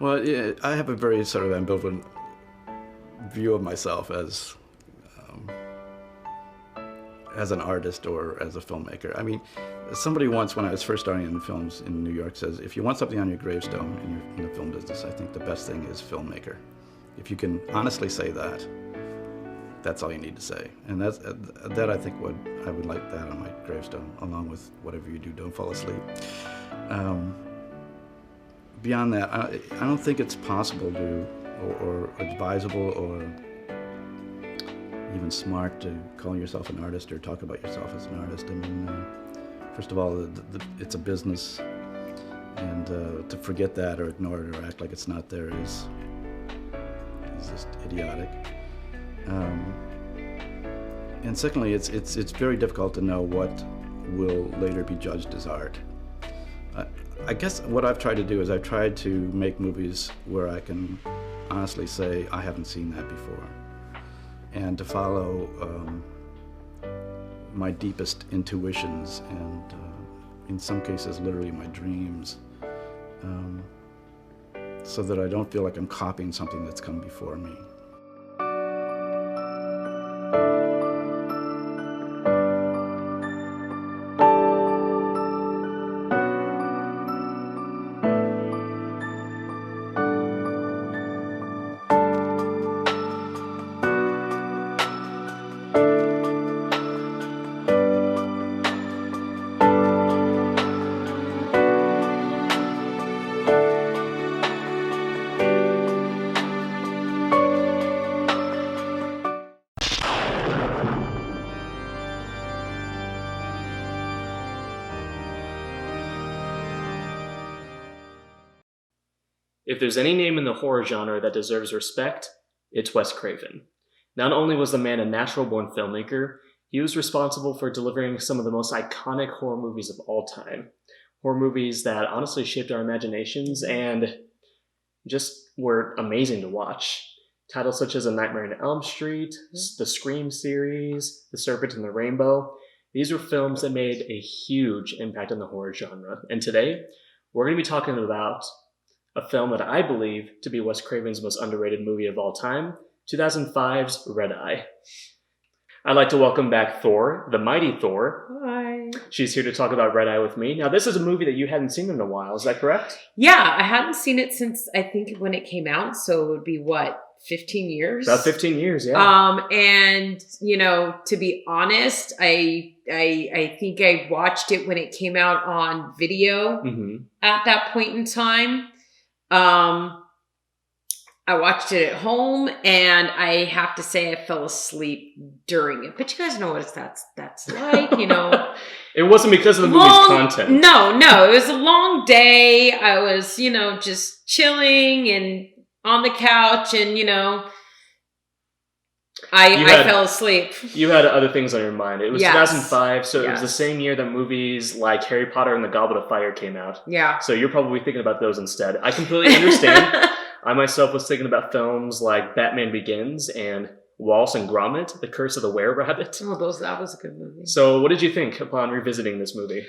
Well, yeah, I have a very sort of ambivalent view of myself as an artist or as a filmmaker. I mean, somebody once, when I was first starting in films in New York, says, if you want something on your gravestone in the film business, I think the best thing is filmmaker. If you can honestly say that, that's all you need to say. And that I think I would like that on my gravestone, along with whatever you do, don't fall asleep. Beyond that, I don't think it's possible to, or advisable, or even smart to call yourself an artist or talk about yourself as an artist. I mean, first of all, it's a business, and to forget that or ignore it or act like it's not there is just idiotic. And secondly, it's very difficult to know what will later be judged as art. I guess what I've tried to do is I've tried to make movies where I can honestly say I haven't seen that before, and to follow my deepest intuitions and in some cases literally my dreams, so that I don't feel like I'm copying something that's come before me. If there's any name in the horror genre that deserves respect, it's Wes Craven. Not only was the man a natural-born filmmaker, he was responsible for delivering some of the most iconic horror movies of all time. Horror movies that honestly shaped our imaginations and just were amazing to watch. Titles such as A Nightmare on Elm Street, the Scream series, The Serpent and the Rainbow. These were films that made a huge impact on the horror genre. And today, we're going to be talking about a film that I believe to be Wes Craven's most underrated movie of all time, 2005's Red Eye. I'd like to welcome back Thor, the mighty Thor. Hi. She's here to talk about Red Eye with me. Now, this is a movie that you hadn't seen in a while, is that correct? Yeah, I hadn't seen it since I think when it came out, so it would be 15 years? About 15 years, yeah. And to be honest, I think I watched it when it came out on video at that point in time. I watched it at home, and I have to say I fell asleep during it. But you guys know what that's like, It wasn't because of the movie's content. No. It was a long day. I was, just chilling and on the couch, and, I fell asleep. You had other things on your mind. It was 2005, so Yes. It was the same year that movies like Harry Potter and the Goblet of Fire came out. Yeah. So you're probably thinking about those instead. I completely understand. I myself was thinking about films like Batman Begins and Wallace and Gromit, The Curse of the Were-Rabbit. Oh, that was a good movie. So what did you think upon revisiting this movie?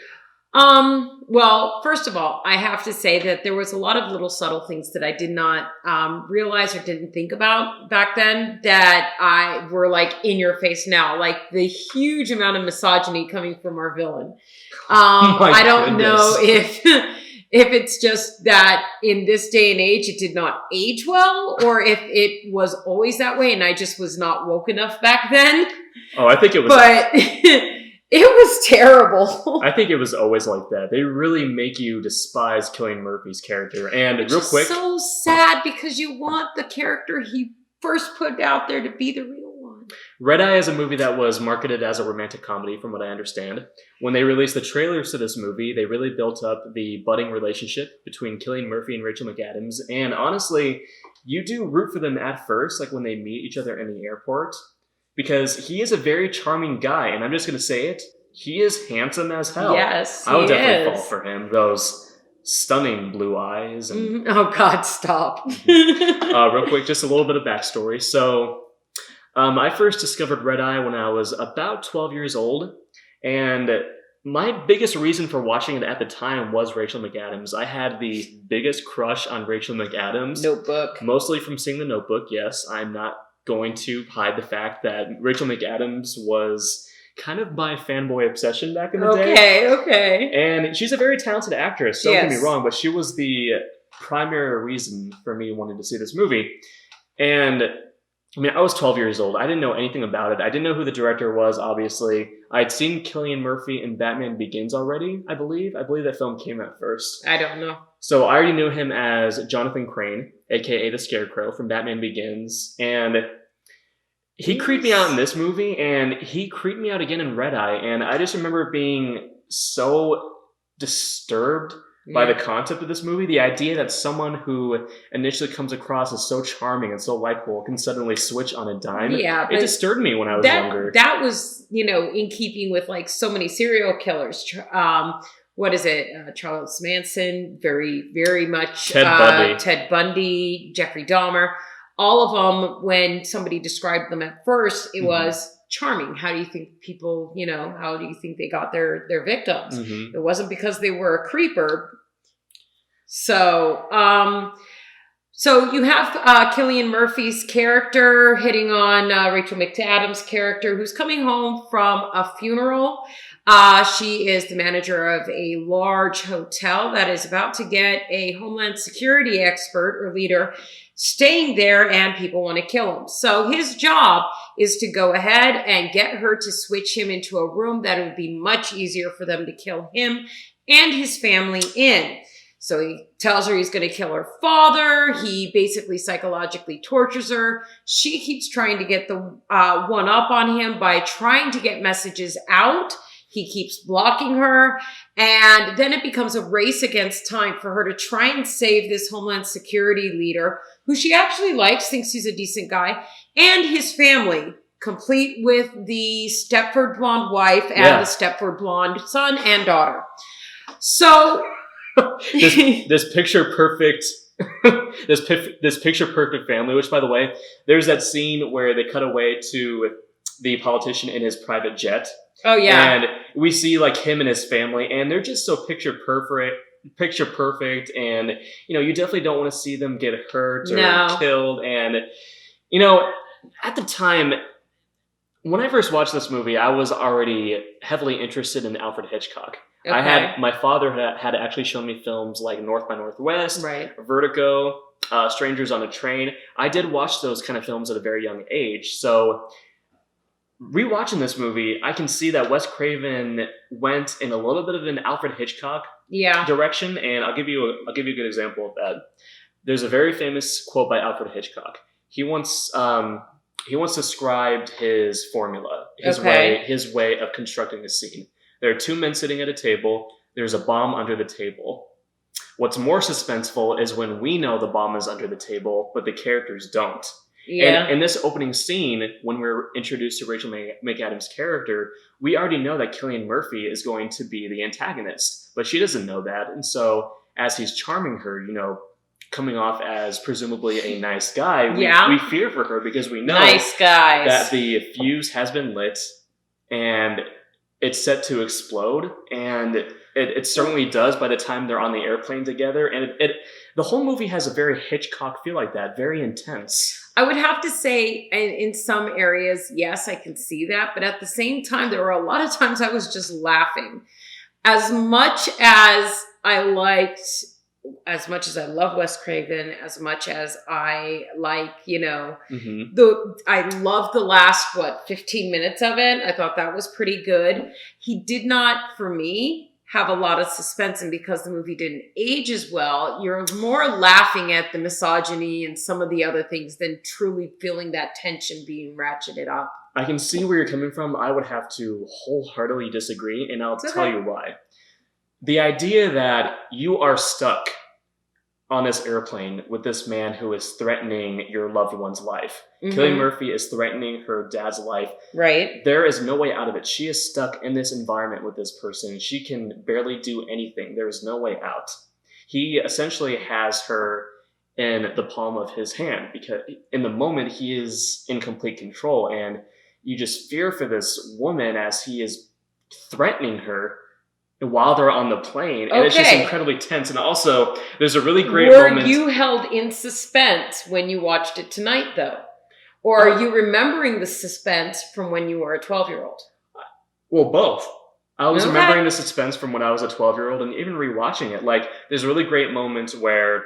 Well, first of all, I have to say that there was a lot of little subtle things that I did not realize or didn't think about back then that were like in your face now, like the huge amount of misogyny coming from our villain. I don't know if it's just that in this day and age it did not age well, or if it was always that way and I just was not woke enough back then. Oh, I think it was. But it was terrible. I think it was always like that. They really make you despise Cillian Murphy's character. And real quick, so sad because you want the character he first put out there to be the real one. Red Eye is a movie that was marketed as a romantic comedy, from what I understand. When they released the trailers to this movie, they really built up the budding relationship between Cillian Murphy and Rachel McAdams. And honestly, you do root for them at first, like when they meet each other in the airport. Because he is a very charming guy, and I'm just going to say it, he is handsome as hell. Yes, I would definitely fall for him. Those stunning blue eyes. And, Oh, God, stop. real quick, just a little bit of backstory. So, I first discovered Red Eye when I was about 12 years old, and My biggest reason for watching it at the time was Rachel McAdams. I had the biggest crush on Rachel McAdams. Notebook. Mostly from seeing The Notebook, yes. I'm not going to hide the fact that Rachel McAdams was kind of my fanboy obsession back in the day. Okay. And she's a very talented actress, don't get me Yes. wrong, but she was the primary reason for me wanting to see this movie. And I mean, I was 12 years old. I didn't know anything about it. I didn't know who the director was, obviously. I'd seen Cillian Murphy in Batman Begins already, I believe. I believe that film came out first. I don't know. So I already knew him as Jonathan Crane, aka the Scarecrow from Batman Begins. And he creeped me out in this movie, and he creeped me out again in Red Eye. And I just remember being so disturbed by the concept of this movie. The idea that someone who initially comes across as so charming and so likable can suddenly switch on a dime. Yeah, it disturbed me when I was younger. That was, in keeping with like so many serial killers. What is it? Charles Manson, very, very much. Ted Bundy, Jeffrey Dahmer. All of them, when somebody described them at first, it was charming. How do you think people, how do you think they got their victims? It wasn't because they were a creeper. So you have Cillian Murphy's character hitting on Rachel McAdams' character, who's coming home from a funeral. She is the manager of a large hotel that is about to get a Homeland Security expert or leader staying there, and people want to kill him. So his job is to go ahead and get her to switch him into a room that it would be much easier for them to kill him and his family in. So he tells her he's going to kill her father. He basically psychologically tortures her. She keeps trying to get the one up on him by trying to get messages out. He keeps blocking her. And then it becomes a race against time for her to try and save this Homeland Security leader, who she actually likes, thinks he's a decent guy, and his family, complete with the Stepford blonde wife and the Stepford blonde son and daughter. So this picture perfect this picture perfect family, which, by the way, there's that scene where they cut away to the politician in his private jet. Oh yeah. And we see like him and his family, and they're just so picture perfect, and you definitely don't want to see them get hurt or killed. And at the time when I first watched this movie, I was already heavily interested in Alfred Hitchcock. Okay. My father had actually shown me films like North by Northwest, Vertigo, Strangers on a Train. I did watch those kind of films at a very young age. So rewatching this movie, I can see that Wes Craven went in a little bit of an Alfred Hitchcock direction, and I'll give you a good example of that. There's a very famous quote by Alfred Hitchcock. He once described his formula, his way of constructing a scene. There are two men sitting at a table. There's a bomb under the table. What's more suspenseful is when we know the bomb is under the table, but the characters don't. Yeah. And in this opening scene, when we're introduced to Rachel McAdams' character, we already know that Cillian Murphy is going to be the antagonist, but she doesn't know that. And so as he's charming her, coming off as presumably a nice guy, we fear for her because we know that the fuse has been lit and it's set to explode, and it certainly does by the time they're on the airplane together. And the whole movie has a very Hitchcock feel like that, very intense. I would have to say in some areas, yes, I can see that. But at the same time, there were a lot of times I was just laughing. As much as I love Wes Craven, as much as I like, I love the last, 15 minutes of it. I thought that was pretty good. He did not, for me, have a lot of suspense, and because the movie didn't age as well, you're more laughing at the misogyny and some of the other things than truly feeling that tension being ratcheted up. I can see where you're coming from. I would have to wholeheartedly disagree, and I'll tell you why. The idea that you are stuck on this airplane with this man who is threatening your loved one's life. Cillian Murphy is threatening her dad's life. Right. There is no way out of it. She is stuck in this environment with this person. She can barely do anything. There is no way out. He essentially has her in the palm of his hand because in the moment he is in complete control, and you just fear for this woman as he is threatening her while they're on the plane, and it's just Okay. incredibly tense. And also, there's a really great Were moment. you held in suspense when you watched it tonight, though? Or are you remembering the suspense from when you were a 12-year-old? Well, both. I was Okay. remembering the suspense from when I was a 12-year-old, and even rewatching it. Like, there's a really great moment where,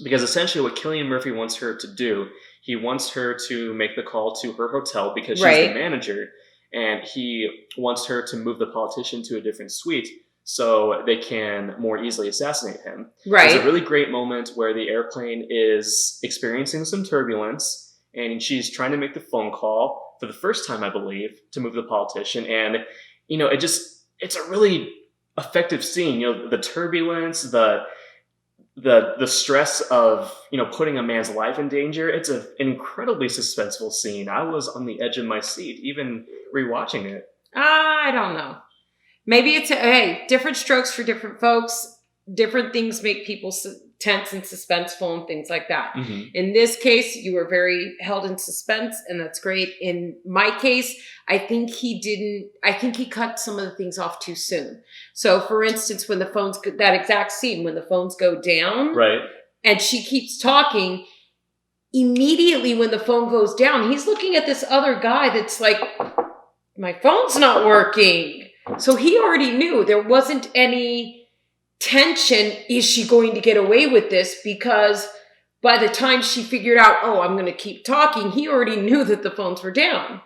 because essentially what Cillian Murphy wants her to do, he wants her to make the call to her hotel because she's Right. the manager, and he wants her to move the politician to a different suite so they can more easily assassinate him. Right. There's a really great moment where the airplane is experiencing some turbulence, and she's trying to make the phone call for the first time, I believe, to move the politician. And, it's a really effective scene. The turbulence, the stress of, putting a man's life in danger. It's an incredibly suspenseful scene. I was on the edge of my seat, even rewatching it. I don't know. Maybe it's, hey, different strokes for different folks. Different things make people tense and suspenseful and things like that. Mm-hmm. In this case, you were very held in suspense, and that's great. In my case, I think he cut some of the things off too soon. So, for instance, when the phones, that exact scene, when the phones go down, right, and she keeps talking, immediately when the phone goes down, he's looking at this other guy that's like, my phone's not working. So he already knew there wasn't any tension. Is she going to get away with this? Because by the time she figured out, oh, I'm going to keep talking, he already knew that the phones were down.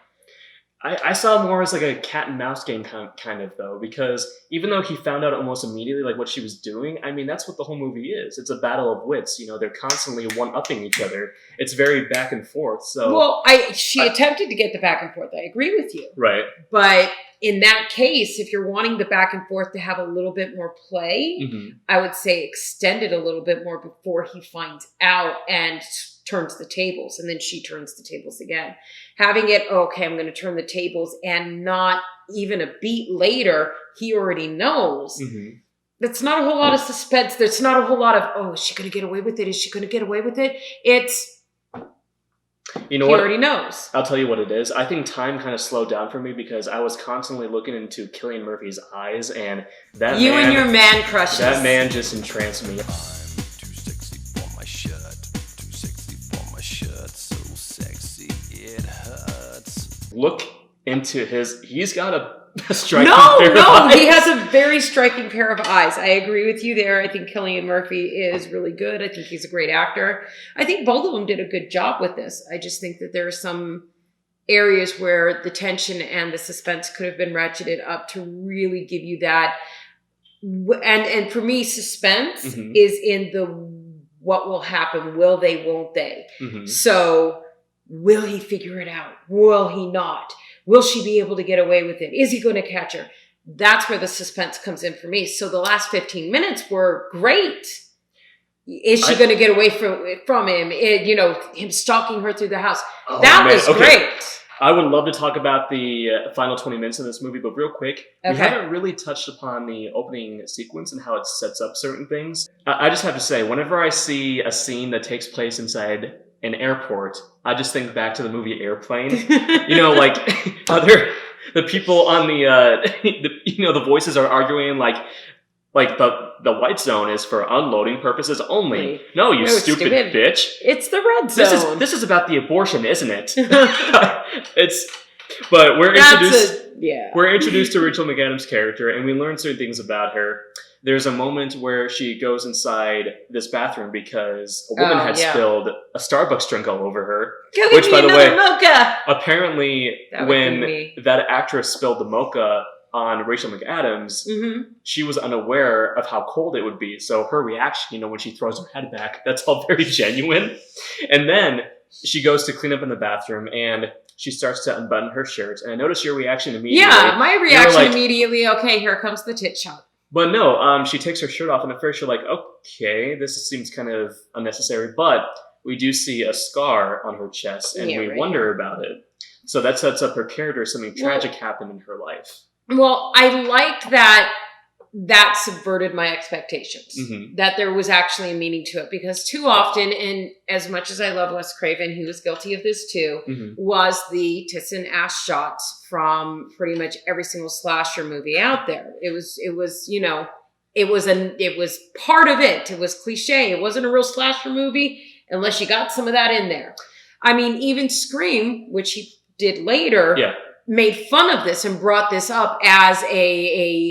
I saw more as like a cat and mouse game kind of, though, because even though he found out almost immediately like what she was doing, I mean, that's what the whole movie is. It's a battle of wits. They're constantly one-upping each other. It's very back and forth. So, well, she attempted to get the back and forth. I agree with you. Right. But in that case, if you're wanting the back and forth to have a little bit more play, mm-hmm. I would say extend it a little bit more before he finds out and turns the tables, and then she turns the tables again. Having it, okay, I'm going to turn the tables, and not even a beat later, he already knows. Mm-hmm. That's not a whole lot of suspense. There's not a whole lot of, oh, is she going to get away with it? Is she going to get away with it? It's, you know he what? already knows. I'll tell you what it is. I think time kind of slowed down for me because I was constantly looking into Cillian Murphy's eyes, and that you man, and your man crushes. That man just entranced me. Look into he's got a striking pair of eyes. He has a very striking pair of eyes. I agree with you there. I think Cillian Murphy is really good. I think he's a great actor. I think both of them did a good job with this. I just think that there are some areas where the tension and the suspense could have been ratcheted up to really give you that. And for me, suspense mm-hmm. is in the what will happen. Will they, won't they? Mm-hmm. So will he figure it out? Will he not? Will she be able to get away with it? Is he going to catch her? That's where the suspense comes in for me. So the last 15 minutes were great. Is she going to get away from him? Him stalking her through the house. Oh, that man. was Okay. great. I would love to talk about the final 20 minutes of this movie, but real quick, Okay. We haven't really touched upon the opening sequence and how it sets up certain things. I just have to say, whenever I see a scene that takes place inside an airport, I just think back to the movie Airplane. The people on the voices are arguing like the white zone is for unloading purposes only. No, you stupid bitch. It's the red zone. This is about the abortion, isn't it? But we're introduced to Rachel McAdams' character, and we learn certain things about her. There's a moment where she goes inside this bathroom because a woman had spilled a Starbucks drink all over her. Which, by the way, mocha. Apparently when that actress spilled the mocha on Rachel McAdams, mm-hmm. she was unaware of how cold it would be. So her reaction, when she throws her head back, that's all very genuine. And then she goes to clean up in the bathroom, and she starts to unbutton her shirt. And I noticed your reaction immediately. Yeah, my reaction immediately, okay, here comes the tit shot. But no, she takes her shirt off, and at first you're like, okay, this seems kind of unnecessary. But we do see a scar on her chest, and we wonder about it. So that sets up her character. Something tragic happened in her life. Well, I liked that that subverted my expectations, that there was actually a meaning to it. Because too often, and as much as I love Wes Craven, he was guilty of this too, was the tits and ass shots from pretty much every single slasher movie out there. It was, you know, it was part of it. It was cliche. It wasn't a real slasher movie unless you got some of that in there. I mean, even Scream, which he did later, made fun of this and brought this up as a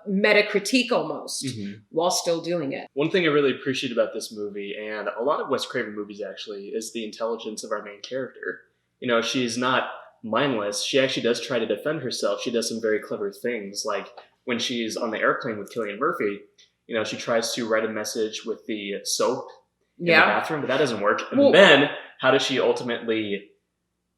meta critique almost, while still doing it. One thing I really appreciate about this movie, and a lot of Wes Craven movies actually, is the intelligence of our main character. You know, she's not mindless. She actually does try to defend herself. She does some very clever things, like when she's on the airplane with Cillian Murphy, you know, she tries to write a message with the soap in the bathroom, but that doesn't work. And then how does she ultimately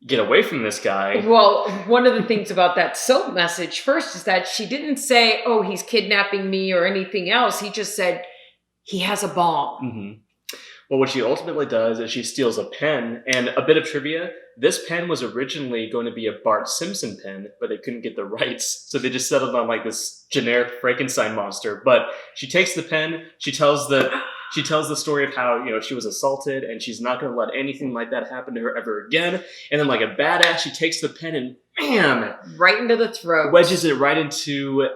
get away from this guy? Well, one of the things about that soap message first is that she didn't say, oh, he's kidnapping me or anything else. He just said he has a bomb. Well, what she ultimately does is she steals a pen. And a bit of trivia, this pen was originally going to be a Bart Simpson pen, but they couldn't get the rights. So they just settled on like this generic Frankenstein monster. But she takes the pen, she tells the story of how, you know, she was assaulted and she's not going to let anything like that happen to her ever again. And then like a badass, she takes the pen and bam! Right into the throat. Wedges it right into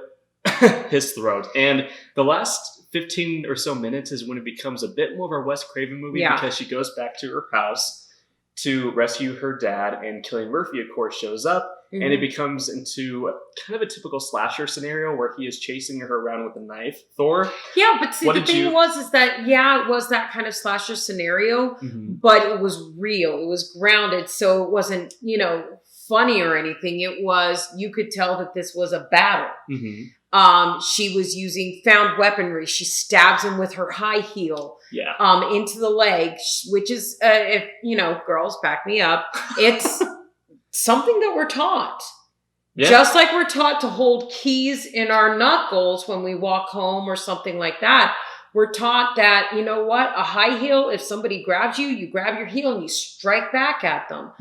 his throat. And the last 15 or so minutes is when it becomes a bit more of a Wes Craven movie because she goes back to her house to rescue her dad, and Cillian Murphy, of course, shows up. And it becomes into kind of a typical slasher scenario where he is chasing her around with a knife. Thor? Yeah, but see, the thing was that, it was that kind of slasher scenario, but it was real. It was grounded, so it wasn't, you know, funny or anything. It was, you could tell that this was a battle. She was using found weaponry. She stabs him with her high heel into the leg, which is, if, you know, girls, back me up, it's something that we're taught. Just like we're taught to hold keys in our knuckles when we walk home or something like that. We're taught that, you know what, a high heel, if somebody grabs you, you grab your heel and you strike back at them.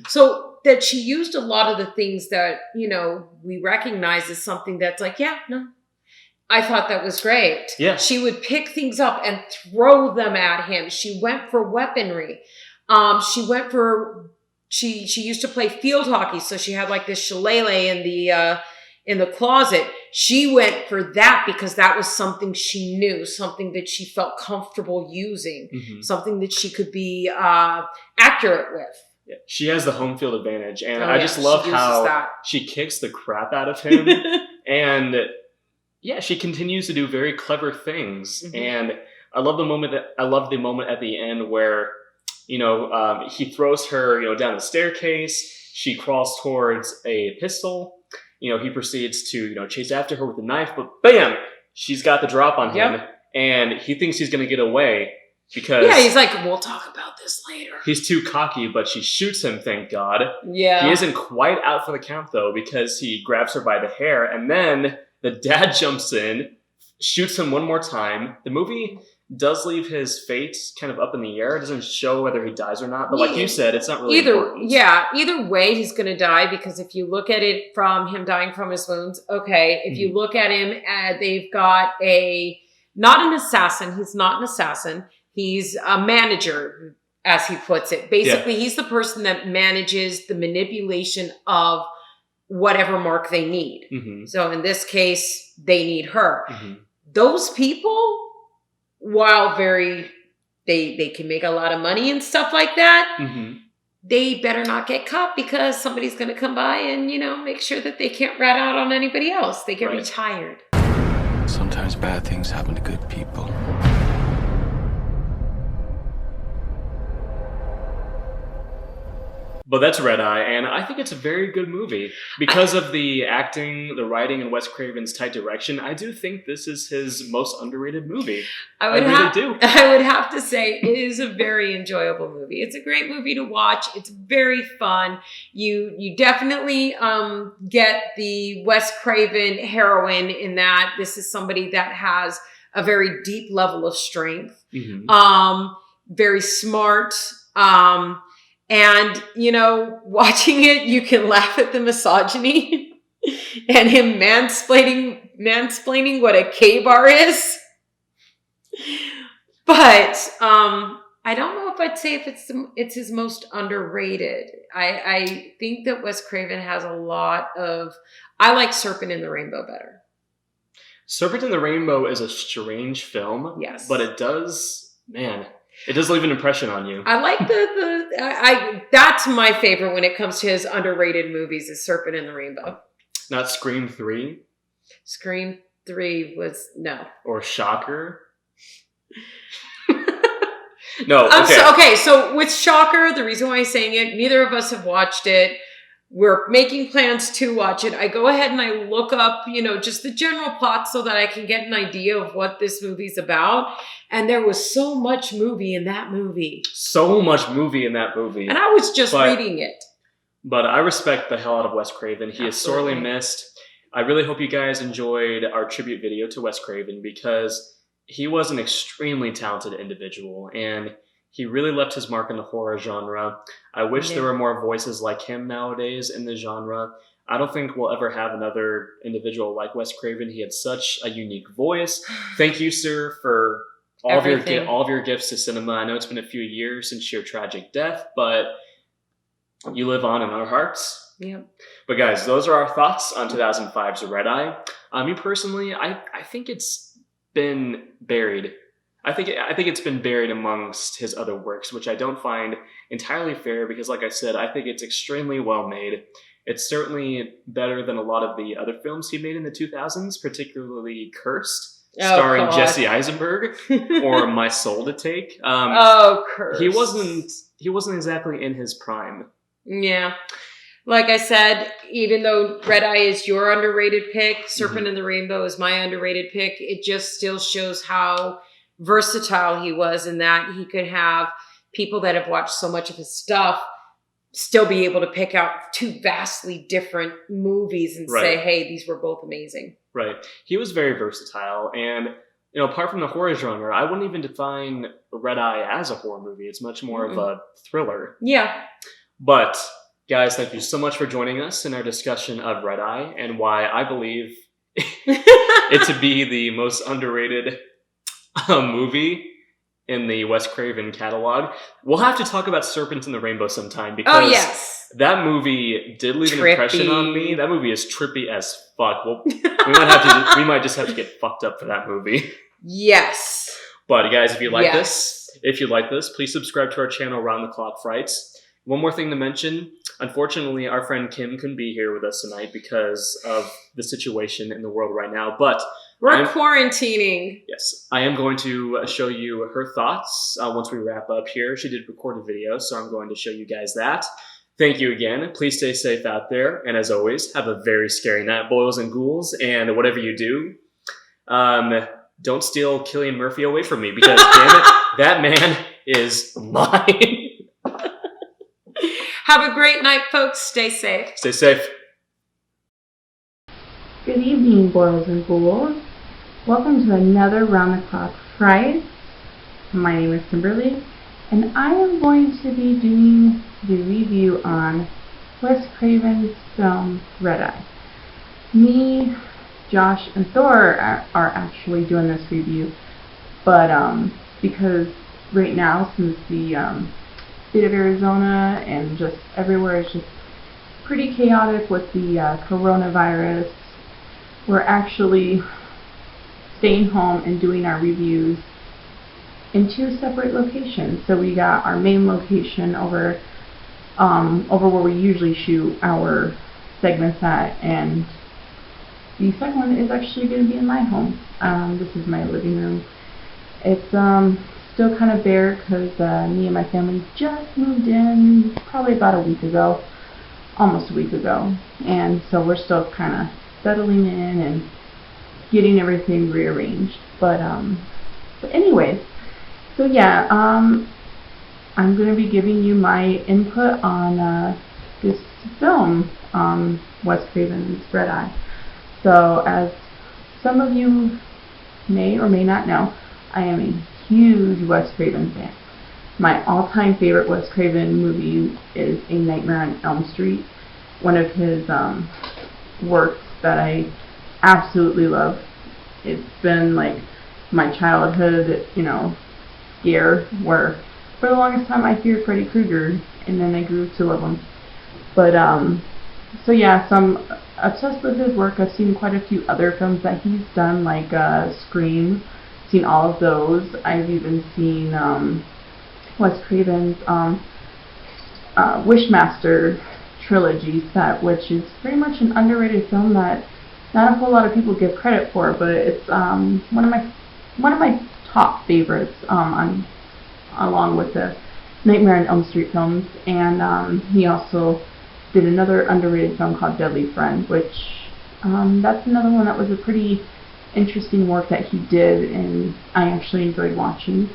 So that she used a lot of the things that, you know, we recognize as something that's like, I thought that was great. She would pick things up and throw them at him. She went for weaponry. She used to play field hockey, so she had like this shillelagh in the closet. She went for that because that was something she knew, something that she felt comfortable using, something that she could be accurate with. She has the home field advantage, and I just love how she kicks the crap out of him. And she continues to do very clever things. And I love the moment at the end where, you know, he throws her, you know, down the staircase. She crawls towards a pistol. You know, he proceeds to, you know, chase after her with a knife, but bam, she's got the drop on him, and he thinks he's going to get away because he's like, we'll talk about this later. He's too cocky, but she shoots him, thank God. He isn't quite out for the count though, because he grabs her by the hair, and then the dad jumps in, shoots him one more time. The movie does leave his fate kind of up in the air. It doesn't show whether he dies or not, but like you said, it's not really important. Either way, he's going to die, because if you look at it from him dying from his wounds, if you look at him, they've got not an assassin. He's not an assassin. He's a manager, as he puts it. Basically, he's the person that manages the manipulation of whatever mark they need. So in this case, they need her. Those people, while they can make a lot of money and stuff like that, they better not get caught, because somebody's going to come by and, you know, make sure that they can't rat out on anybody else. They get retired. Sometimes bad things happen to good people. But that's Red Eye, and I think it's a very good movie. Because of the acting, the writing, and Wes Craven's tight direction, I do think this is his most underrated movie. I really do. I would have to say it is a very enjoyable movie. It's a great movie to watch. It's very fun. You definitely get the Wes Craven heroine in that this is somebody that has a very deep level of strength. Very smart. And, you know, watching it, you can laugh at the misogyny and him mansplaining mansplaining what a K-bar is. But I don't know if I'd say if it's his most underrated. I think that Wes Craven has a lot of... I like Serpent in the Rainbow better. Serpent in the Rainbow is a strange film. Yes. But it does leave an impression on you. I like that's my favorite when it comes to his underrated movies is Serpent in the Rainbow. Not Scream 3? Scream 3 was... No. Or Shocker? No, okay. So with Shocker, the reason why I'm saying it, neither of us have watched it. We're making plans to watch it. I go ahead and I look up, just the general plot so that I can get an idea of what this movie's about. And there was so much movie in that movie. So much movie in that movie. And I was just reading it. But I respect the hell out of Wes Craven. He is sorely missed. I really hope you guys enjoyed our tribute video to Wes Craven because he was an extremely talented individual and he really left his mark in the horror genre. I wish there were more voices like him nowadays in the genre. I don't think we'll ever have another individual like Wes Craven. He had such a unique voice. Thank you, sir, for all of your gifts to cinema. I know it's been a few years since your tragic death, but you live on in our hearts. Yep. But guys, those are our thoughts on 2005's Red Eye. Me personally, I think it's been buried. I think it's been buried amongst his other works, which I don't find entirely fair because, like I said, I think it's extremely well made. It's certainly better than a lot of the other films he made in the 2000s, particularly Cursed, starring Jesse Eisenberg, or My Soul to Take. Cursed. He wasn't exactly in his prime. Yeah. Like I said, even though Red Eye is your underrated pick, Serpent in the Rainbow is my underrated pick, it just still shows how versatile he was in that he could have people that have watched so much of his stuff still be able to pick out two vastly different movies and say, hey, these were both amazing. Right. He was very versatile. And, apart from the horror genre, I wouldn't even define Red Eye as a horror movie. It's much more of a thriller. Yeah. But, guys, thank you so much for joining us in our discussion of Red Eye and why I believe it to be the most underrated movie in the Wes Craven catalog. We'll have to talk about Serpent in the Rainbow sometime because that movie did leave an impression on me. That movie is trippy as fuck. Well, we might just have to get fucked up for that movie. Yes. But guys, if you like this, please subscribe to our channel, Round the Clock Frights. One more thing to mention. Unfortunately, our friend Kim couldn't be here with us tonight because of the situation in the world right now, but we're quarantining. Yes. I am going to show you her thoughts once we wrap up here. She did record a video, so I'm going to show you guys that. Thank you again. Please stay safe out there. And as always, have a very scary night, boils and ghouls. And whatever you do, don't steal Cillian Murphy away from me because, damn it, that man is mine. Have a great night, folks. Stay safe. Stay safe. Good evening, boils and ghouls. Welcome to another Round the Clock Fright. My name is Kimberly, and I am going to be doing the review on Wes Craven's film Red Eye. Me, Josh, and Thor are actually doing this review, but because right now, since the state of Arizona and just everywhere is just pretty chaotic with the coronavirus, we're actually staying home and doing our reviews in two separate locations. So we got our main location over where we usually shoot our segments at, and the second one is actually going to be in my home. This is my living room. It's still kind of bare because me and my family just moved in probably about a week ago, almost a week ago, and so we're still kind of settling in and getting everything rearranged. But anyways, so yeah, I'm going to be giving you my input on this film, Wes Craven's Red Eye. So as some of you may or may not know, I am a huge Wes Craven fan. My all-time favorite Wes Craven movie is A Nightmare on Elm Street, one of his works that I absolutely love. It's been like my childhood, scare, where for the longest time I feared Freddy Krueger, and then I grew to love him. But so yeah, so I'm obsessed with his work. I've seen quite a few other films that he's done, like Scream. Seen all of those. I've even seen Wes Craven's Wishmaster trilogy set, which is very much an underrated film that not a whole lot of people give credit for, but it's one of my top favorites, along with the Nightmare on Elm Street films. And he also did another underrated film called Deadly Friend, which that's another one that was a pretty interesting work that he did, and I actually enjoyed watching.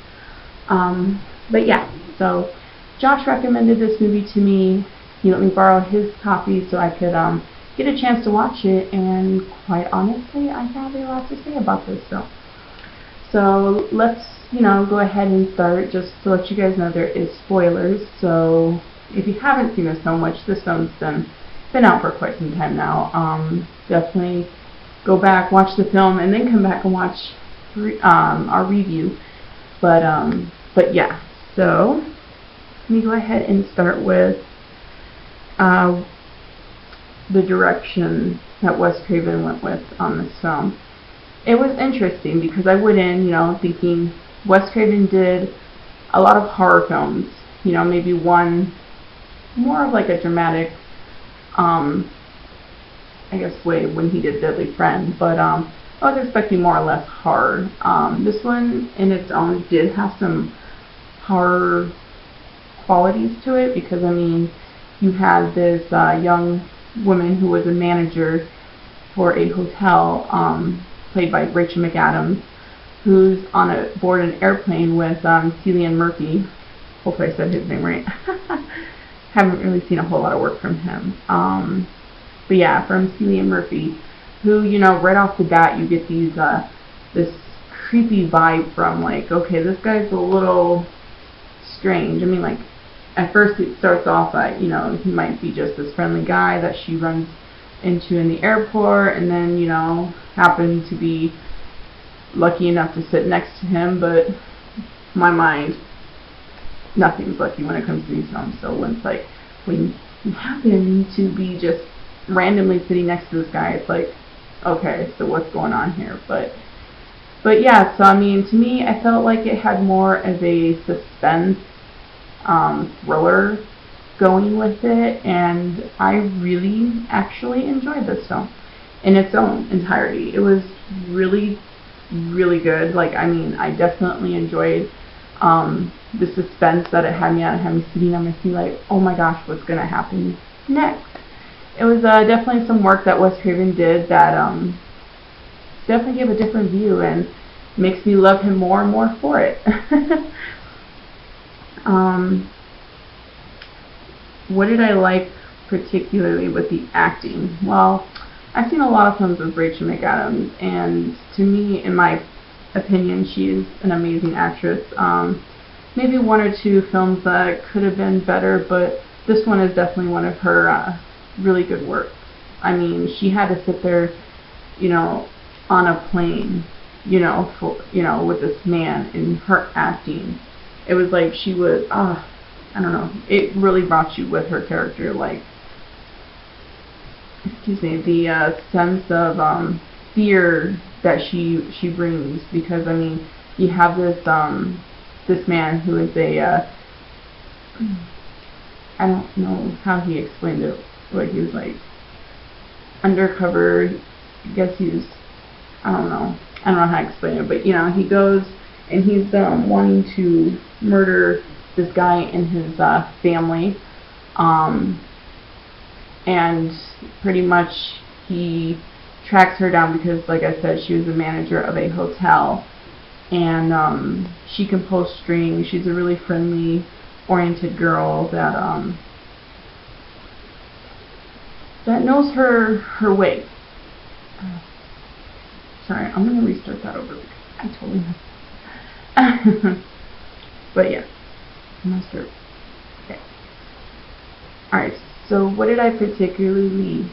But yeah, so Josh recommended this movie to me. He let me borrow his copy so I could get a chance to watch it, and quite honestly, I have a lot to say about this film. So let's, go ahead and start. Just to let you guys know, there is spoilers. So if you haven't seen this film, which this film's been out for quite some time now, definitely go back, watch the film, and then come back and watch our review. But yeah, so let me go ahead and start with the direction that Wes Craven went with on this film. It was interesting because I went in, thinking Wes Craven did a lot of horror films, maybe one more of like a dramatic, way when he did Deadly Friend, but I was expecting more or less horror. This one in its own did have some horror qualities to it, because you had this young woman who was a manager for a hotel, played by Rachel McAdams, who's on board an airplane with Cillian Murphy. Hopefully I said his name right. Haven't really seen a whole lot of work from him. But yeah, from Cillian Murphy, who, right off the bat you get this creepy vibe from, like, okay, this guy's a little strange. At first it starts off at, he might be just this friendly guy that she runs into in the airport, and then, happen to be lucky enough to sit next to him, but my mind, nothing's lucky when it comes to these films. So when you happen to be just randomly sitting next to this guy, it's like, okay, so what's going on here? But yeah, so to me, I felt like it had more of a suspense thriller going with it, and I really actually enjoyed this film in its own entirety. It was really, really good. I definitely enjoyed the suspense that it had me on. It had me sitting on my seat like, oh my gosh, what's going to happen next? It was definitely some work that Wes Craven did that definitely gave a different view and makes me love him more and more for it. What did I like particularly with the acting? Well, I've seen a lot of films with Rachel McAdams, and to me, in my opinion, she is an amazing actress. Maybe one or two films that could have been better, but this one is definitely one of her really good works. She had to sit there, on a plane, with this man, and her acting. It was like she was, I don't know, it really brought you with her character, the sense of fear that she brings, because you have this man who is I don't know how he explained it, but he was like undercover. I guess I don't know how to explain it, but he goes and he's wanting to murder this guy and his family, and pretty much he tracks her down because, like I said, she was a manager of a hotel, and she can pull strings. She's a really friendly, oriented girl that knows her way. Sorry, I'm gonna restart that over because I totally messed. But yeah, I'm gonna start. Okay. All right. So what did I particularly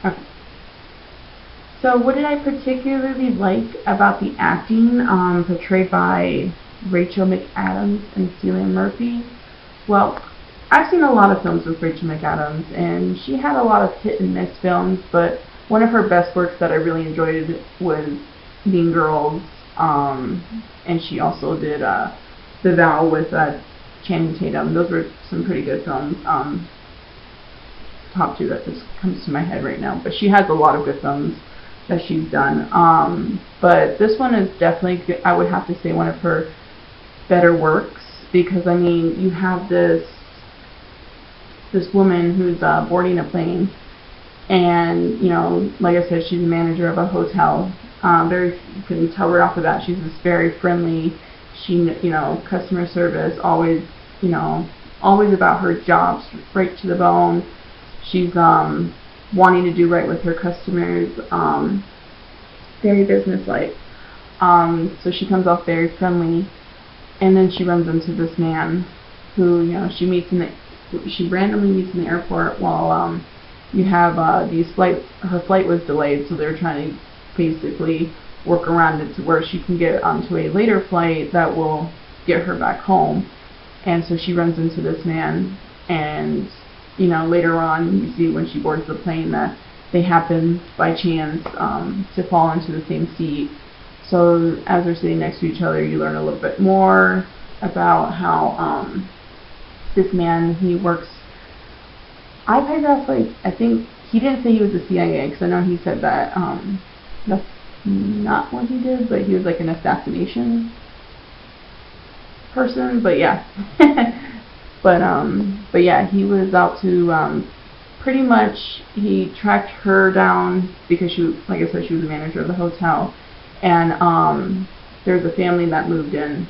Okay. So what did I particularly like about the acting portrayed by Rachel McAdams and Cillian Murphy? Well, I've seen a lot of films with Rachel McAdams, and she had a lot of hit and miss films, but one of her best works that I really enjoyed was Mean Girls, and she also did The Vow with Channing Tatum. Those were some pretty good films. Top two that just comes to my head right now, but she has a lot of good films that she's done. But this one is definitely good. I would have to say one of her better works, because I mean, you have this woman who's boarding a plane, and you know, like I said, she's a manager of a hotel. You can tell right off of that she's this very friendly. She, you know, customer service, always, you know, always about her job, right to the bone. She's wanting to do right with her customers, very businesslike. So she comes off very friendly, and then she runs into this man who, you know, she randomly meets in the airport while you have her flight was delayed, so they're trying to basically work around it to where she can get onto a later flight that will get her back home. And so she runs into this man, and you know, later on you see when she boards the plane that they happen by chance to fall into the same seat. So as they're sitting next to each other, you learn a little bit more about how this man, he works. I think he didn't say he was the CIA, because I know he said that that's not what he did, but he was like an assassination person. But yeah. But yeah, he was out to pretty much, he tracked her down because she, like I said, she was the manager of the hotel, and there's a family that moved in.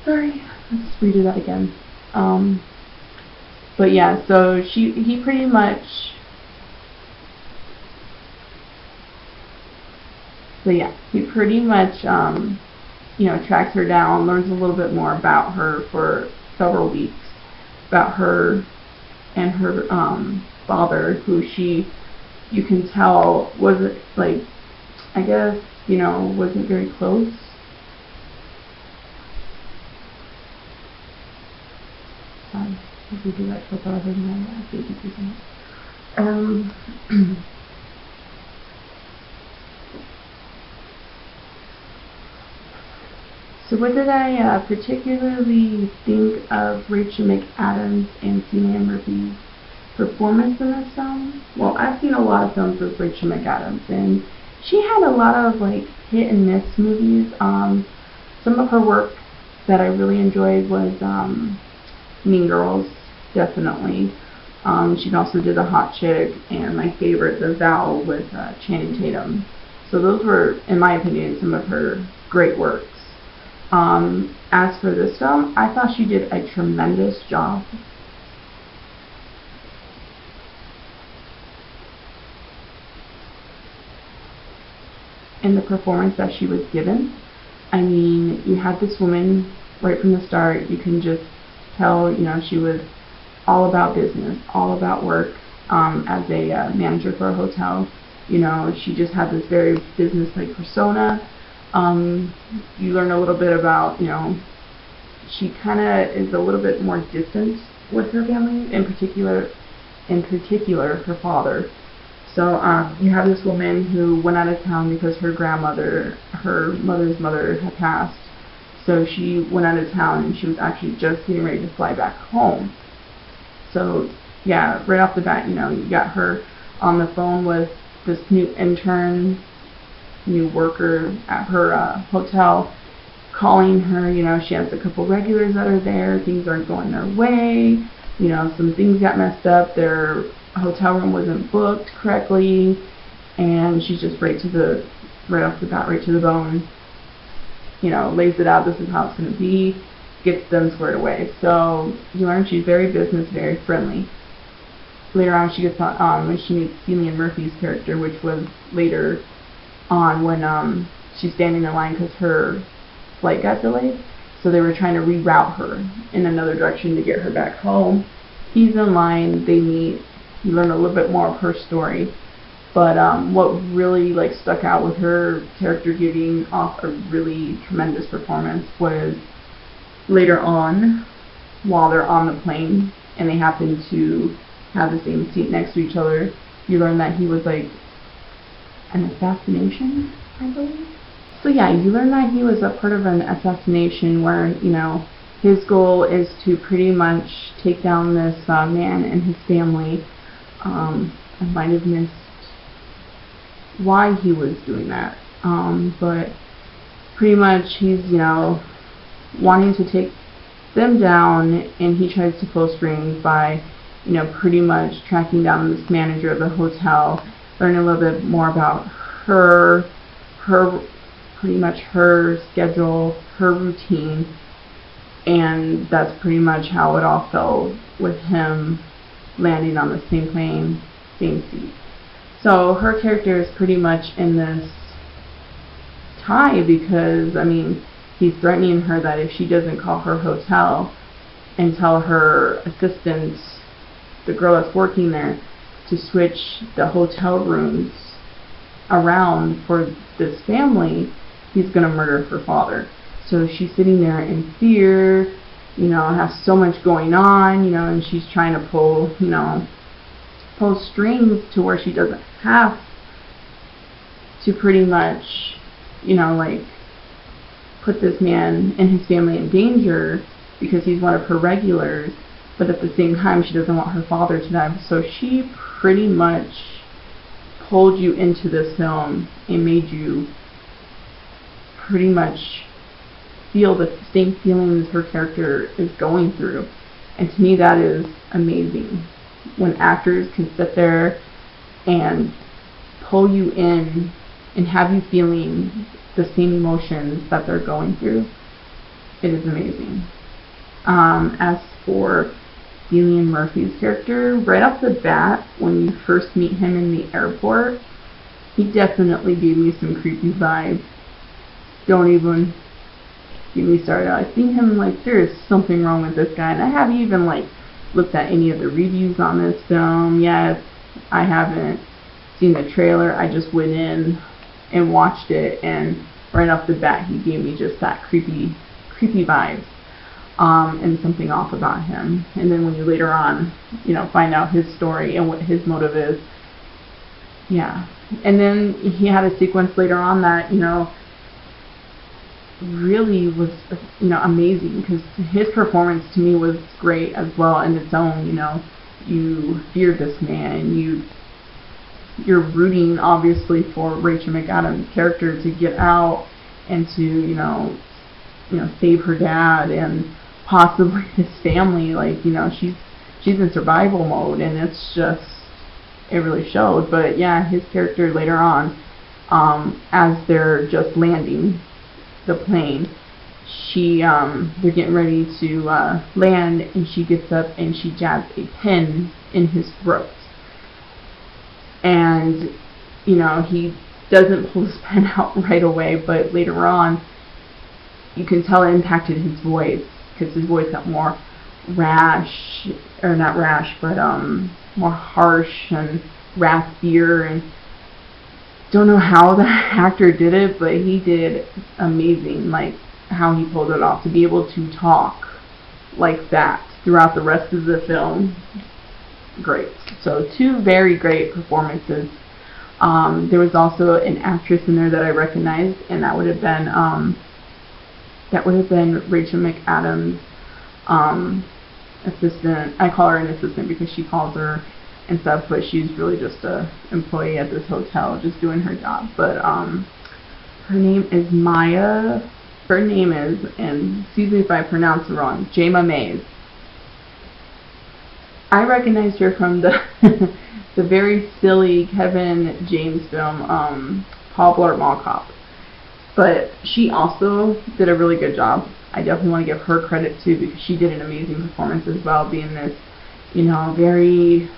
Sorry, let's redo that again. But yeah, so he pretty much. So yeah, he pretty much you know, tracks her down, learns a little bit more about her for several weeks, about her and her father, who you can tell wasn't, like, I guess, you know, wasn't very close. If we do that, so I thought I heard my baby speaking. So what did I particularly think of Rachel McAdams and Cillian Murphy's performance in this film? Well, I've seen a lot of films with Rachel McAdams, and she had a lot of like hit and miss movies. Some of her work that I really enjoyed was Mean Girls, definitely. She also did The Hot Chick, and my favorite, The Vow, with Channing Tatum. So those were, in my opinion, some of her great works. As for this film, I thought she did a tremendous job. In the performance that she was given. I mean, you had this woman right from the start. You can just tell, you know, she was all about business, all about work. As a manager for a hotel, you know, she just had this very business-like persona. You learn a little bit about, you know, she kind of is a little bit more distant with her family, in particular her father. So you have this woman who went out of town because her mother's mother had passed. So she went out of town, and she was actually just getting ready to fly back home. So yeah, right off the bat, you know, you got her on the phone with this new worker at her hotel, calling her. You know, she has a couple regulars that are there. Things aren't going their way. You know, some things got messed up. Their hotel room wasn't booked correctly, and she's just right off the bat, right to the bone. You know, lays it out. This is how it's going to be. Gets them squared away. So you learn she's very business, very friendly. Later on, she gets on when she meets Cillian Murphy's character, which was later on when she's standing in line because her flight got delayed. So they were trying to reroute her in another direction to get her back home. he's in line, they meet, you learn a little bit more of her story. But what really like stuck out with her character giving off a really tremendous performance was later on, while they're on the plane and they happen to have the same seat next to each other, you learn that he was like an assassination, I believe. So yeah, you learn that he was a part of an assassination where, you know, his goal is to pretty much take down this man and his family. I might have missed why he was doing that, but pretty much he's, you know, wanting to take them down, and he tries to pull strings by, you know, pretty much tracking down this manager of the hotel, learning a little bit more about her pretty much her schedule, her routine, and that's pretty much how it all fell with him landing on the same plane, same seat. So her character is pretty much in this tie because, I mean, he's threatening her that if she doesn't call her hotel and tell her assistant, the girl that's working there, to switch the hotel rooms around for this family, he's going to murder her father. So she's sitting there in fear, you know, has so much going on, you know, and she's trying to pull strings to where she doesn't have to pretty much, you know, like put this man and his family in danger because he's one of her regulars, but at the same time she doesn't want her father to die. So she pretty much pulled you into this film and made you pretty much feel the same feelings her character is going through. And to me that is amazing. When actors can sit there and pull you in and have you feeling the same emotions that they're going through, it is amazing. As for Cillian Murphy's character, right off the bat, when you first meet him in the airport, he definitely gave me some creepy vibes. Don't even get me started. I see him like there is something wrong with this guy, and I haven't even like looked at any of the reviews on this film yet. I haven't seen the trailer. I just went in and watched it, and right off the bat he gave me just that creepy vibes, and something off about him. And then when you later on, you know, find out his story and what his motive is, yeah. And then he had a sequence later on that, you know, really was, you know, amazing, because his performance to me was great as well in its own. You know, you fear this man, you're rooting obviously for Rachel McAdams' character to get out and to, you know, save her dad and possibly his family. Like, you know, she's in survival mode, and it's just, it really showed. But yeah, his character later on, as they're just landing the plane, they're getting ready to land, and she gets up and she jabs a pin in his throat. And, you know, he doesn't pull his pen out right away, but later on you can tell it impacted his voice, because his voice got more rash, or not rash, but more harsh and raspier, and don't know how the actor did it, but he did amazing, like how he pulled it off to be able to talk like that throughout the rest of the film. Great. So 2 very great performances. There was also an actress in there that I recognized, and that would have been Rachel McAdams' assistant. I call her an assistant because she calls her and stuff, but she's really just a employee at this hotel, just doing her job. But her name is Maya. Her name is, and excuse me if I pronounce it wrong, Jayma Mays. I recognized her from the the very silly Kevin James film, Paul Blart Mall Cop. But she also did a really good job. I definitely want to give her credit too, because she did an amazing performance as well, being this, you know, very,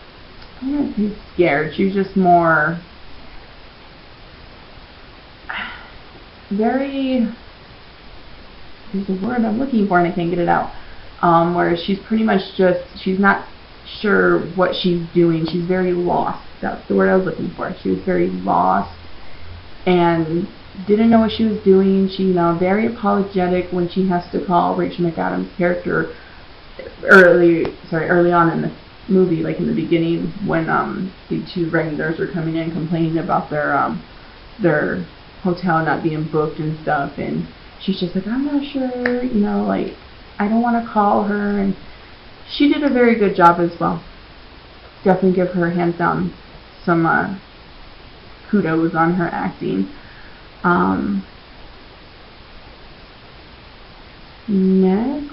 I don't know, scared. She was just more very, there's a word I'm looking for and I can't get it out. Where she's pretty much just, sure what she's doing. She's very lost. That's the word I was looking for. She was very lost and didn't know what she was doing. She, very apologetic when she has to call Rachel McAdams' character early on in the movie, like in the beginning, when the two regulars are coming in complaining about their hotel not being booked and stuff, and she's just like, I'm not sure, like, I don't want to call her, and she did a very good job as well. Definitely give her hands down some kudos on her acting. Next,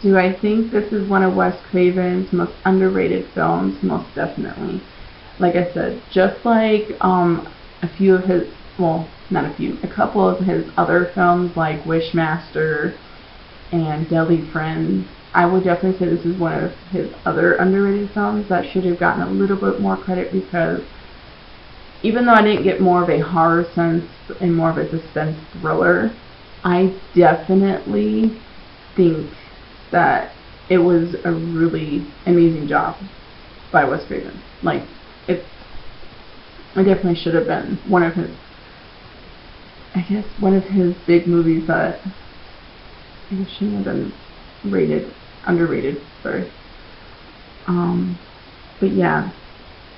do I think this is one of Wes Craven's most underrated films? Most definitely. Like I said, just like a few of his, well, not a few, a couple of his other films like Wishmaster and Deadly Friends, I would definitely say this is one of his other underrated films that should have gotten a little bit more credit, because even though I didn't get more of a horror sense and more of a suspense thriller, I definitely think that it was a really amazing job by Wes Craven. Like, it definitely should have been one of his big movies that it shouldn't have been underrated, sorry. But yeah,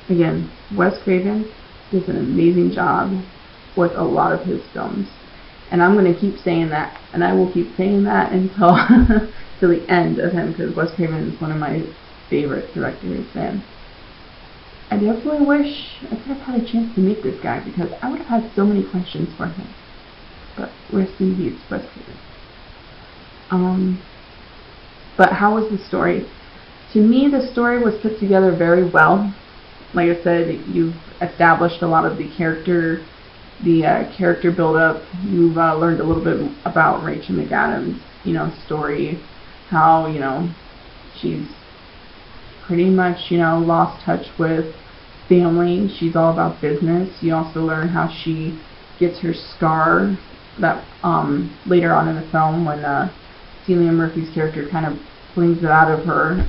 again, Wes Craven does an amazing job with a lot of his films. And I'm going to keep saying that, and I will keep saying that until till the end of him, because Wes Craven is one of my favorite directors, and I definitely wish I could have had a chance to meet this guy, because I would have had so many questions for him. But rest in peace, Wes Craven. But how was the story? To me, the story was put together very well. Like I said, you've established a lot of the character build-up. You've learned a little bit about Rachel McAdams' story, how she's pretty much lost touch with family. She's all about business. You also learn how she gets her scar that later on in the film, when Cillian Murphy's character kind of flings it out of her.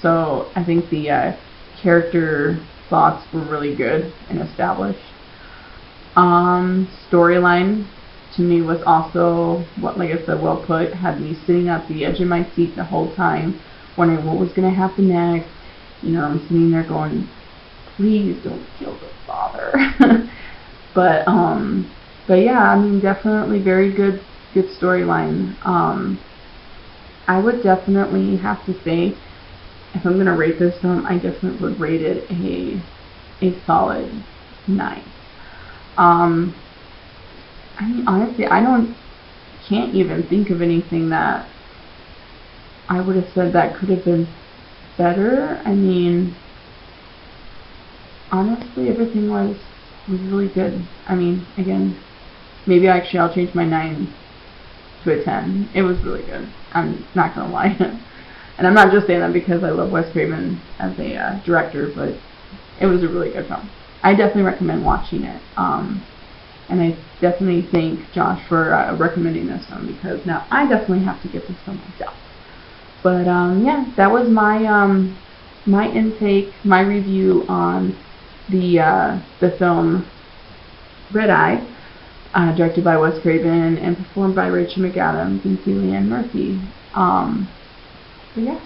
So I think the character thoughts were really good and established. Storyline to me was also, like I said, well put. Had me sitting at the edge of my seat the whole time, wondering what was going to happen next. I'm sitting there going, please don't kill the father. But yeah, I mean, definitely very good storyline. I would definitely have to say, if I'm going to rate this film, I definitely would rate it a solid 9. I mean, honestly, can't even think of anything that I would have said that could have been better. I mean, honestly, everything was really good. I mean, again, maybe actually I'll change my 9 to a 10. It was really good. I'm not gonna lie. And I'm not just saying that because I love Wes Craven as a director, but it was a really good film. I definitely recommend watching it. And I definitely thank Josh for recommending this film, because now I definitely have to get this film myself. But yeah, that was my my intake, my review on the film Red Eye, directed by Wes Craven and performed by Rachel McAdams and Cillian Murphy. But yeah,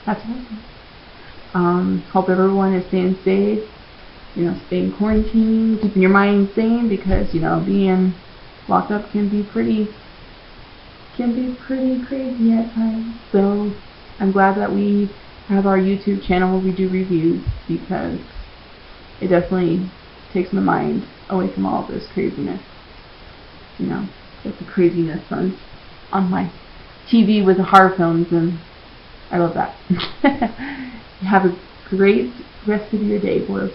that's it. Hope everyone is staying safe. Staying quarantined, keeping your mind sane, because being locked up can be pretty crazy at times. So I'm glad that we have our YouTube channel where we do reviews, because it definitely takes my mind away from all of this craziness. Get the craziness on my TV with the horror films, and I love that. Have a great rest of your day, boys.